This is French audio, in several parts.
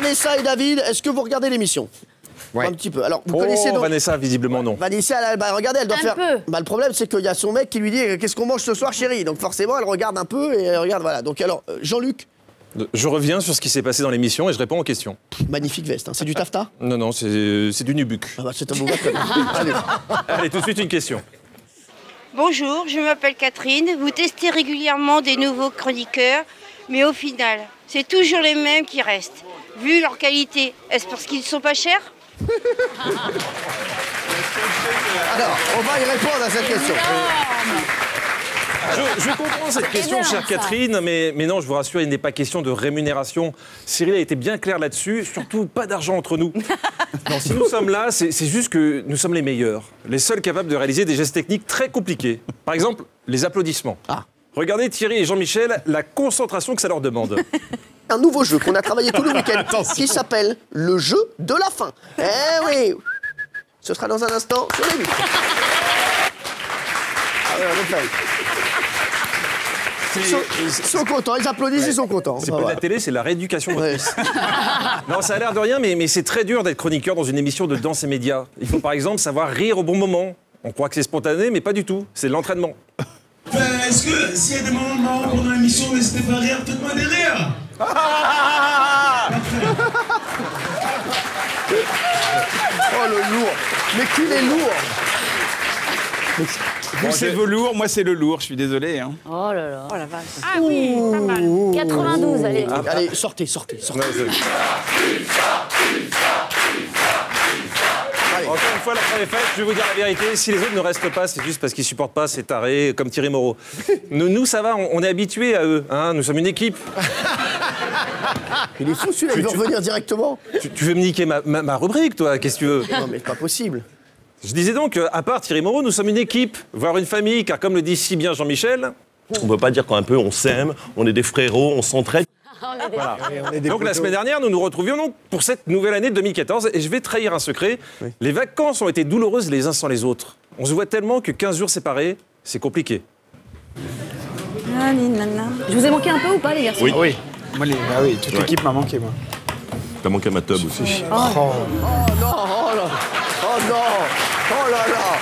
Vanessa et David, est-ce que vous regardez l'émission? Ouais. Un petit peu. Alors, vous connaissez donc... Vanessa, visiblement non. Vanessa, regardez, elle doit faire... le problème, c'est qu'il y a son mec qui lui dit « Qu'est-ce qu'on mange ce soir, chérie ?» Donc forcément, elle regarde un peu et elle regarde, voilà. Donc alors, Jean-Luc. Je reviens sur ce qui s'est passé dans l'émission et je réponds aux questions. Magnifique veste, hein. C'est du taffetas? Non, non, c'est du nubuck. Ah bah, c'est un beau gars. Allez. Allez, tout de suite, une question. Bonjour, je m'appelle Catherine. Vous testez régulièrement des nouveaux chroniqueurs, mais au final, c'est toujours les mêmes qui restent. Vu leur qualité, est-ce parce qu'ils ne sont pas chers? Alors, on va y répondre à cette question. Je comprends cette question, chère Catherine, mais non, je vous rassure, il n'est pas question de rémunération. Cyril a été bien clair là-dessus, surtout pas d'argent entre nous. Non, si nous sommes là, c'est juste que nous sommes les meilleurs, les seuls capables de réaliser des gestes techniques très compliqués. Par exemple, les applaudissements. Ah. Regardez Thierry et Jean-Michel, la concentration que ça leur demande. Un nouveau jeu qu'on a travaillé tout le week-end qui s'appelle le jeu de la fin. Eh oui. Ce sera dans un instant sur les 8. Ils sont contents, ils applaudissent, ils sont contents. C'est pas de la télé, c'est la rééducation. Ouais. Non, ça a l'air de rien, mais c'est très dur d'être chroniqueur dans une émission de danse et médias. Il faut par exemple savoir rire au bon moment. On croit que c'est spontané, mais pas du tout. C'est de l'entraînement. Est-ce que s'il y a des moments marrants pendant l'émission, n'hésitez pas à rire, faites-moi des rires. Oh le lourd. Mais qu'il est lourd. Vous, c'est velours, moi, c'est le lourd, je suis désolé. Hein. Oh là là. Oh la vache. Ah oui, pas mal. 92, allez. Allez, sortez. Encore une fois, la première fête, je vais vous dire la vérité, si les autres ne restent pas, c'est juste parce qu'ils supportent pas ces tarés comme Thierry Moreau. Nous ça va, on est habitués à eux, hein, nous sommes une équipe. Il est fou celui-là, il veut revenir directement. Tu veux me niquer ma rubrique, toi, qu'est-ce que tu veux? Non mais c'est pas possible. Je disais donc, à part Thierry Moreau, nous sommes une équipe, voire une famille, car comme le dit si bien Jean-Michel... On ne peut pas dire qu'un peu on s'aime, on est des frérots, on s'entraide. Voilà. Donc la semaine dernière, nous nous retrouvions donc pour cette nouvelle année 2014 et je vais trahir un secret. Oui. Les vacances ont été douloureuses les uns sans les autres. On se voit tellement que 15 jours séparés, c'est compliqué. Je vous ai manqué un peu ou pas, les garçons? Oui. Oui. Moi, toute l'équipe m'a manqué, moi. T'as manqué à ma tub aussi. Oh non, oh là. Oh non, oh là là.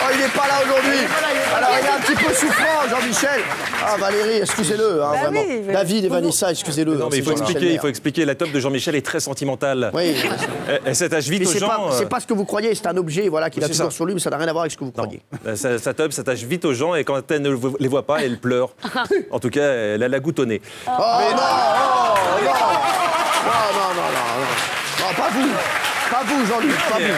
Oh, il n'est pas là aujourd'hui. Alors, il est un petit peu souffrant, Jean-Michel. Ah, Valérie, excusez-le, hein, vraiment. Oui, David et Vanessa, excusez-le. Non, mais il faut expliquer. La top de Jean-Michel est très sentimentale. Oui. Elle s'attache vite aux gens. C'est pas ce que vous croyez, c'est un objet voilà, qu'il a toujours sur lui, mais ça n'a rien à voir avec ce que vous croyez. Sa top s'attache vite aux gens et quand elle ne les voit pas, elle pleure. En tout cas, elle a la goutte au nez. Oh non, oh non. Non, pas vous. Pas vous, Jean-Luc, pas vous. Non.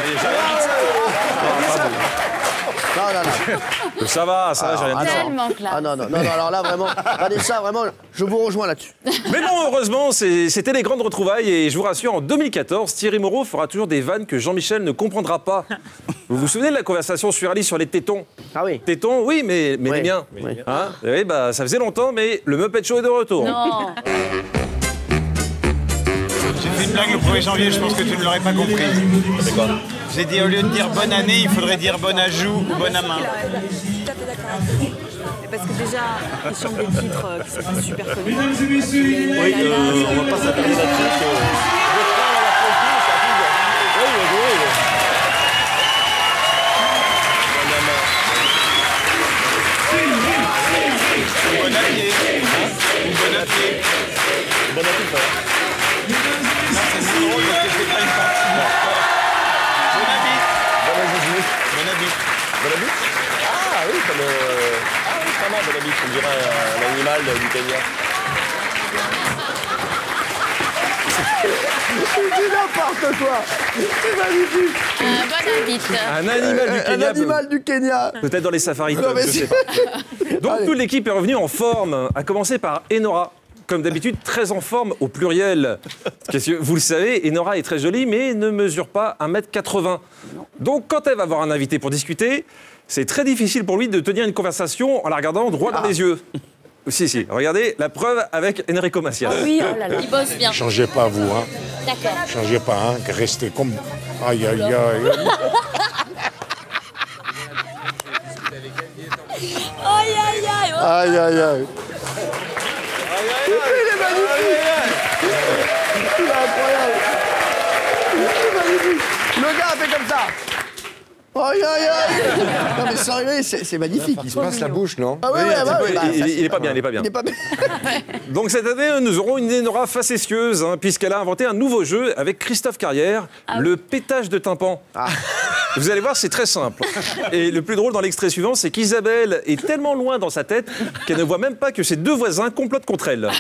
Ça va, j'ai rien dit. Tellement classe. Ah non, alors là, vraiment, Vanessa, vraiment, je vous rejoins là-dessus. Mais bon, heureusement, c'était les grandes retrouvailles et je vous rassure, en 2014, Thierry Moreau fera toujours des vannes que Jean-Michel ne comprendra pas. Vous vous souvenez de la conversation sur Ali sur les tétons? Ah oui. Tétons, oui, mais les miens. Oui. Hein? Oui, bah, ça faisait longtemps, mais le Muppet Show est de retour. Non. J'ai fait une blague le 1er janvier, je pense que tu ne l'aurais pas compris. C'est quoi? J'ai dit au lieu de dire bonne année, il faudrait dire bonne à joue ou bonne à main. Parce que déjà, ils chantent des titres qui sont super connus. Oui, on va pas s'attarder là-dessus. Bon appétit. Bon appétit. Bon appétit, ça va. Non, c'est drôle parce que je fais pas une partie. Bon habit. Bon habit. Bon habit? Ah oui, comme... Ah oui, pas mal, bon habit. On dirait un animal du Kenya. C'est n'importe quoi. C'est magnifique. Un bon habit. Un animal du Kenya. Un animal du Kenya. Peut-être dans les safaris, je sais pas. Donc Allez. toute l'équipe est revenue en forme, à commencer par Enora. Comme d'habitude, très en forme au pluriel. Parce que vous le savez, Enora est très jolie, mais ne mesure pas 1m80. Donc quand elle va voir un invité pour discuter, c'est très difficile pour lui de tenir une conversation en la regardant droit dans les yeux. Si, regardez, la preuve avec Enrico Macias. Oui, oh là là. Il bosse bien. Changez pas, vous, hein. D'accord. Changez pas, hein. Restez comme... Aïe, aïe, aïe. Aïe, aïe, aïe. Aïe, aïe, aïe. Il est magnifique. Il est incroyable. Le gars a fait comme ça. Aïe, aïe, aïe. Non, mais sérieux, c'est magnifique. Il se passe la bouche, non? Ah ouais, il est pas bien, il est pas bien. Il est pas bien. Donc cette année, nous aurons une Enora facétieuse, hein, puisqu'elle a inventé un nouveau jeu avec Christophe Carrière, le pétage de tympan. Vous allez voir, c'est très simple. Et le plus drôle dans l'extrait suivant, c'est qu'Isabelle est tellement loin dans sa tête qu'elle ne voit même pas que ses deux voisins complotent contre elle.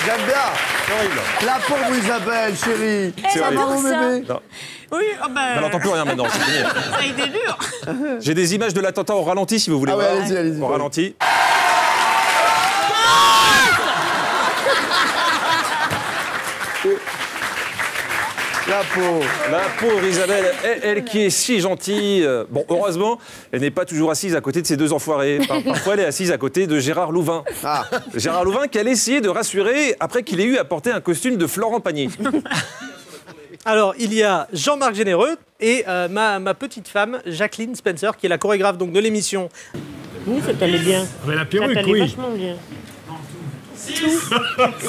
J'aime bien. C'est horrible. La pauvre Isabelle, chérie. C'est Ça va, horrible. mon bébé? Non. Oui, Elle n'entend plus rien maintenant, c'est fini. ça a été dur. J'ai des images de l'attentat au ralenti, si vous voulez Ah ouais, voir. allez-y, allez-y. Au ralenti. La pauvre Isabelle, elle qui est si gentille. Bon, heureusement, elle n'est pas toujours assise à côté de ces deux enfoirés. Parfois, elle est assise à côté de Gérard Louvain. Gérard Louvain qui allait essayer de rassurer après qu'il ait eu à porter un costume de Florent Pagny. Alors, il y a Jean-Marc Généreux et ma petite femme, Jacqueline Spencer, qui est la chorégraphe donc, de l'émission. Oui, ça t'allait bien. La perruque, ça t'allait oui. vachement bien.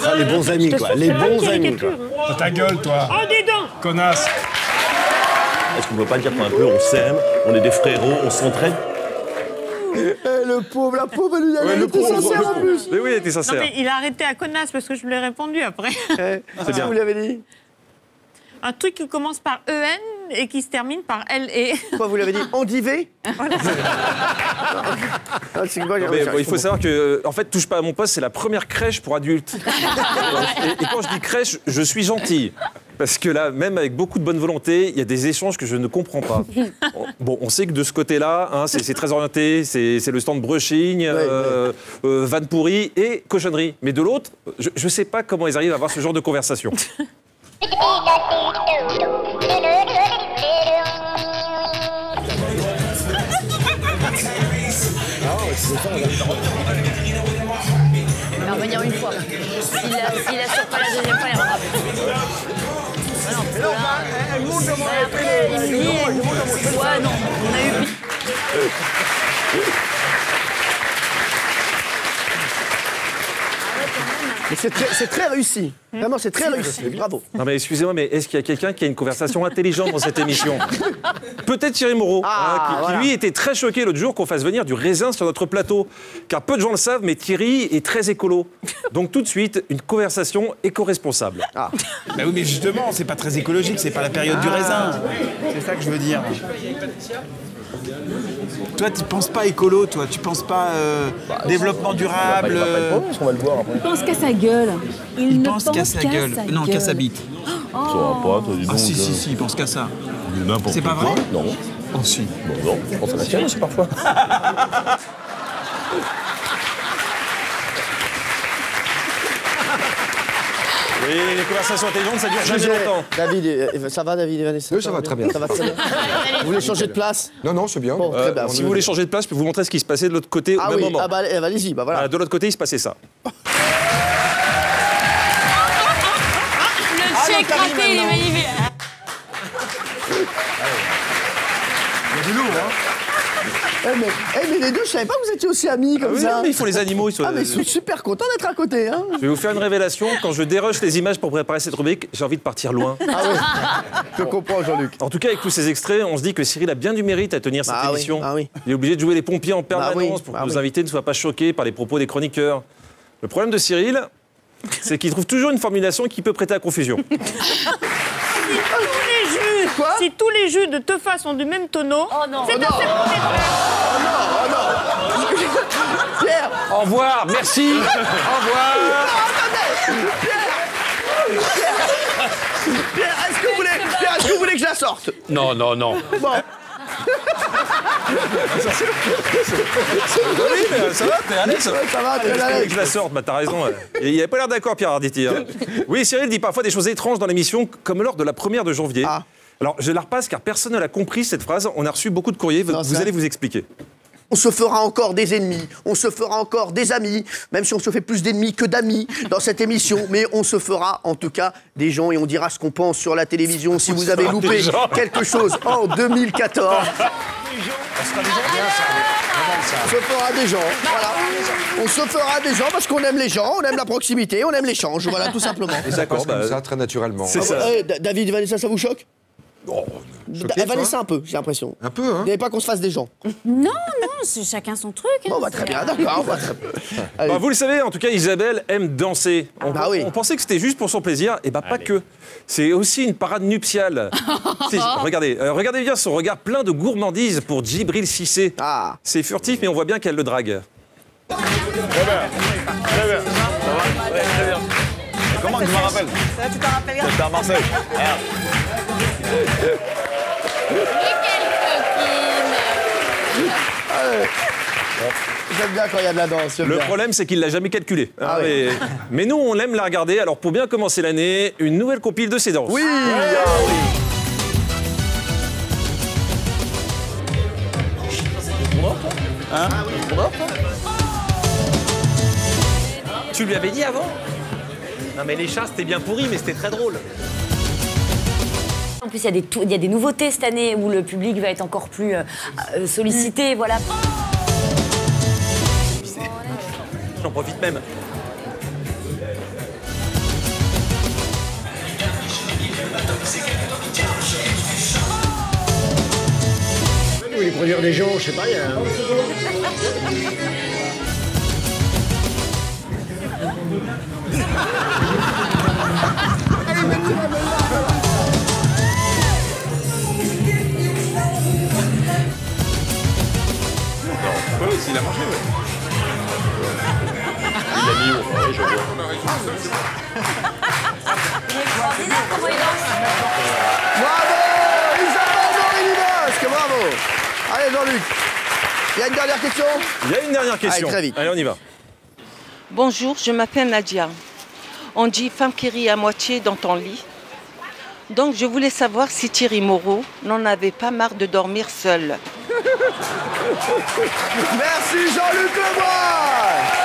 Ah, les bons amis, quoi. Les bons amis, quoi. Oh, ta gueule, toi. Oh, des dents. Connasse. Est-ce qu'on ne peut pas dire qu'un peu on s'aime, on est des frérots, on s'entraide? Le pauvre, la pauvre, elle était sincère en plus. Mais oui, elle était Non, sincère. mais il a arrêté à connasse parce que je lui ai répondu après. C'est bien. Vous l'avez dit? Un truc qui commence par EN et qui se termine par LE. Quoi, vous l'avez dit? Endivé? C'est quoi, Non, mais, bon, il faut savoir que, en fait, Touche pas à mon poste, c'est la première crèche pour adultes. Et quand je dis crèche, je suis gentil. Parce que là, même avec beaucoup de bonne volonté, il y a des échanges que je ne comprends pas. Bon, on sait que de ce côté-là, hein, c'est très orienté, c'est le stand brushing, vanne pourrie et cochonnerie. Mais de l'autre, je ne sais pas comment ils arrivent à avoir ce genre de conversation. Il va revenir une fois. S'il assure pas la deuxième fois, il reviendra plus. Elle monte devant Après, il me dit... Ouais, non, on a eu... Mais c'est très réussi. Vraiment, c'est très réussi. Bravo. Non mais excusez-moi, mais est-ce qu'il y a quelqu'un qui a une conversation intelligente dans cette émission? Peut-être Thierry Moreau, qui lui était très choqué l'autre jour qu'on fasse venir du raisin sur notre plateau. Car peu de gens le savent, mais Thierry est très écolo. Donc tout de suite, une conversation éco-responsable. Bah oui, mais justement, c'est pas très écologique, c'est pas la période du raisin. C'est ça que je veux dire. Toi, tu penses pas écolo, toi, tu penses pas développement durable. On va le voir après. Il pense qu'à sa gueule. Il pense qu'à sa gueule. Non, qu'à sa bite. Oh. Ça va pas, toi, dis donc. Ah si, il pense qu'à ça. N'importe C'est pas vrai? Non. Oh si. Bon, non, je pense à la tienne aussi parfois. Oui, les conversations intelligentes, ça dure jamais longtemps. David, ça va, David et Vanessa? Oui, ça va très bien. Ça va très bien. Vous voulez changer de place? Non, c'est bien. Bon, très bien. Si vous voulez changer de place, je peux vous montrer ce qui se passait de l'autre côté au même moment. Ah bah allez-y, bah voilà. De l'autre côté, il se passait ça. Le check raté, il est magnifique. Il y a du lourd, hein? Mais les deux, je savais pas que vous étiez aussi amis comme Oui, ça. mais il faut les animaux. Ils sont... Ah mais ils sont super contents d'être à côté, hein. Je vais vous faire une révélation. Quand je dérush les images pour préparer cette rubrique, j'ai envie de partir loin. Ah oui. Je comprends, Jean-Luc. En tout cas, avec tous ces extraits, on se dit que Cyril a bien du mérite à tenir cette émission. Oui. Il est obligé de jouer les pompiers en permanence pour que nos oui. invités ne soient pas choqués par les propos des chroniqueurs. Le problème de Cyril, c'est qu'il trouve toujours une formulation qui peut prêter à confusion. Si tous les jus de Teufa sont du même tonneau, c'est assez pour Pierre. Au revoir, merci. Au revoir. Pierre, est-ce que vous voulez que je la sorte? Non. Bon. Oui, mais ça va, t'es à l'aise. Ça va, t'es à l'aise. Je la sorte, bah, t'as raison. Il n'avait pas l'air d'accord, Pierre Arditi. Hein. Oui, Cyril dit parfois des choses étranges dans l'émission, comme lors de la première de janvier. Alors, je la repasse car personne ne l'a compris, cette phrase. On a reçu beaucoup de courriers. Vous allez vous expliquer. On se fera encore des ennemis, on se fera encore des amis, même si on se fait plus d'ennemis que d'amis dans cette émission, mais on se fera en tout cas des gens et on dira ce qu'on pense sur la télévision si vous avez loupé quelque chose en 2014. On sera des gens bien, ça. On se fera des gens, voilà. On se fera des gens parce qu'on aime les gens, on aime la proximité, on aime l'échange, voilà, tout simplement. Et ça passe comme ça, très naturellement. C'est ça. David et Vanessa, ça vous choque? Vanessa un peu, j'ai l'impression. Un peu, hein. Vous n'avez pas qu'on se fasse des gens. Non, c'est chacun son truc. Hein, bon, bah, très bien, d'accord. Bah, vous le savez, en tout cas, Isabelle aime danser. Oui. On pensait que c'était juste pour son plaisir, et bah pas que. C'est aussi une parade nuptiale. Regardez bien son regard plein de gourmandise pour Djibril Cissé. C'est furtif, mais on voit bien qu'elle le drague. Très bien. Très bien. Ça va? Ouais, très bien. Comment tu me rappelles? Tu t'en rappelles? J'étais à Marseille. Regarde. J'aime bien quand il y a de la danse. Le problème, c'est qu'il l'a jamais calculé. Mais nous, on aime la regarder. Alors, pour bien commencer l'année, une nouvelle compile de ses danses. Oui. Hein? Tu lui avais dit avant? Non, mais les chats, c'était bien pourri, mais c'était très drôle. En plus, il y a des nouveautés cette année où le public va être encore plus sollicité, voilà. J'en profite même. Vous voulez produire des gens, je sais pas, il y a... Oui, s'il a mangé, oui. Il l'a mis où? Oui, je vois. Il est extraordinaire comment il danse. Bravo Isabelle Morini-Bosque, bravo. Allez Jean-Luc, il y a une dernière question? Il y a une dernière question. Allez, très vite. Allez, on y va. Bonjour, je m'appelle Nadia. On dit femme qui rit à moitié dans ton lit. Donc je voulais savoir si Thierry Moreau n'en avait pas marre de dormir seul. Merci Jean-Luc Lebois.